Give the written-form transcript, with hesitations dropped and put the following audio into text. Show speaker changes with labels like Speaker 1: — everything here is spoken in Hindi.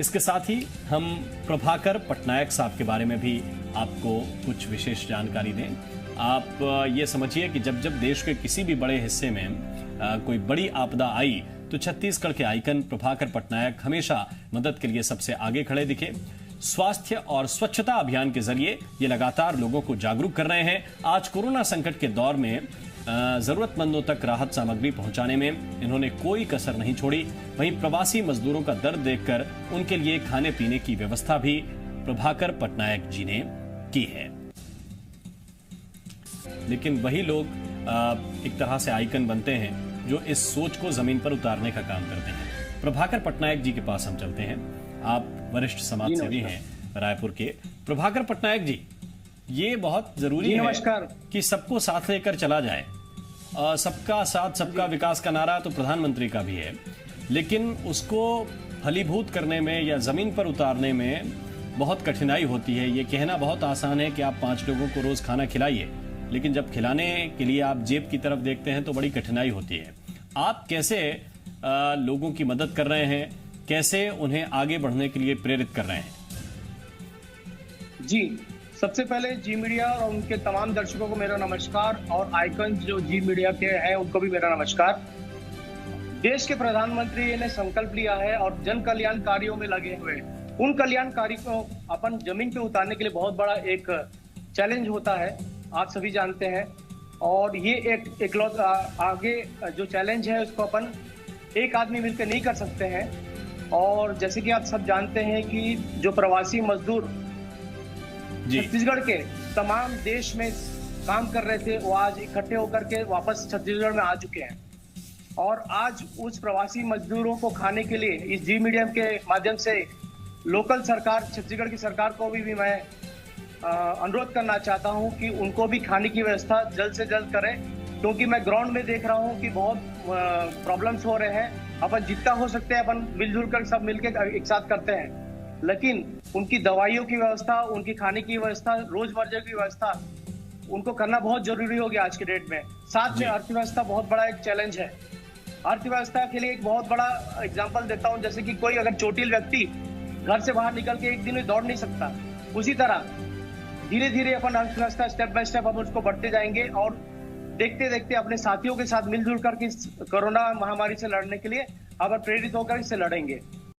Speaker 1: इसके साथ ही हम प्रभाकर पटनायक साहब के बारे में भी आपको कुछ विशेष जानकारी दें। आप ये समझिए कि जब जब देश के किसी भी बड़े हिस्से में कोई बड़ी आपदा आई तो छत्तीसगढ़ के आइकन प्रभाकर पटनायक हमेशा मदद के लिए सबसे आगे खड़े दिखे। स्वास्थ्य और स्वच्छता अभियान के जरिए ये लगातार लोगों को जागरूक कर रहे हैं। आज कोरोना संकट के दौर में जरूरतमंदों तक राहत सामग्री पहुंचाने में इन्होंने कोई कसर नहीं छोड़ी। वहीं प्रवासी मजदूरों का दर्द देखकर उनके लिए खाने पीने की व्यवस्था भी प्रभाकर पटनायक जी ने की है। लेकिन वही लोग एक तरह से आइकन बनते हैं जो इस सोच को जमीन पर उतारने का काम करते हैं। प्रभाकर पटनायक जी के पास हम चलते हैं। आप वरिष्ठ समाज सेवी हैं रायपुर के। प्रभाकर पटनायक जी, ये बहुत जरूरी है कि सबको साथ लेकर चला जाए। सबका साथ सबका विकास का नारा तो प्रधानमंत्री का भी है, लेकिन उसको फलीभूत करने में या जमीन पर उतारने में बहुत कठिनाई होती है। ये कहना बहुत आसान है कि आप 5 लोगों को रोज खाना खिलाइए, लेकिन जब खिलाने के लिए आप जेब की तरफ देखते हैं तो बड़ी कठिनाई होती है। आप कैसे लोगों की मदद कर रहे हैं, कैसे उन्हें आगे बढ़ने के लिए प्रेरित कर रहे हैं?
Speaker 2: जी, सबसे पहले जी मीडिया और उनके तमाम दर्शकों को मेरा नमस्कार, और आइकन जो जी मीडिया के हैं उनको भी मेरा नमस्कार। देश के प्रधानमंत्री ने संकल्प लिया है और जन कल्याण कार्यों में लगे हुए। उन कल्याणकारी को अपन जमीन पे उतारने के लिए बहुत बड़ा एक चैलेंज होता है, आप सभी जानते हैं। और ये एक आगे जो चैलेंज है उसको अपन एक आदमी मिलकर नहीं कर सकते हैं। और जैसे कि आप सब जानते हैं कि जो प्रवासी मजदूर छत्तीसगढ़ के तमाम देश में काम कर रहे थे, वो आज इकट्ठे होकर के वापस छत्तीसगढ़ में आ चुके हैं। और आज उस प्रवासी मजदूरों को खाने के लिए इस जी मीडियम के माध्यम से लोकल सरकार, छत्तीसगढ़ की सरकार को भी मैं अनुरोध करना चाहता हूं कि उनको भी खाने की व्यवस्था जल्द से जल्द करें, क्योंकि मैं ग्राउंड में देख रहा हूं कि बहुत प्रॉब्लम्स हो रहे हैं। अपन जितना हो सकते हैं अपन मिलजुल कर सब मिलकर एक साथ करते हैं, लेकिन उनकी दवाइयों की व्यवस्था, उनकी खाने की व्यवस्था, रोजमर्रा की व्यवस्था उनको करना बहुत जरूरी हो गया आज के डेट में। साथ में अर्थव्यवस्था बहुत बड़ा एक चैलेंज है। अर्थव्यवस्था के लिए एक बहुत बड़ा एग्जांपल देता हूं, जैसे कि कोई अगर चोटिल व्यक्ति घर से बाहर निकल के एक दिन में दौड़ नहीं सकता, उसी तरह धीरे धीरे अपन अर्थव्यवस्था स्टेप बाय स्टेप अपन उसको बढ़ते जाएंगे और देखते देखते अपने साथियों के साथ मिलजुल करके कोरोना महामारी से लड़ने के लिए अपन प्रेरित होकर इससे लड़ेंगे।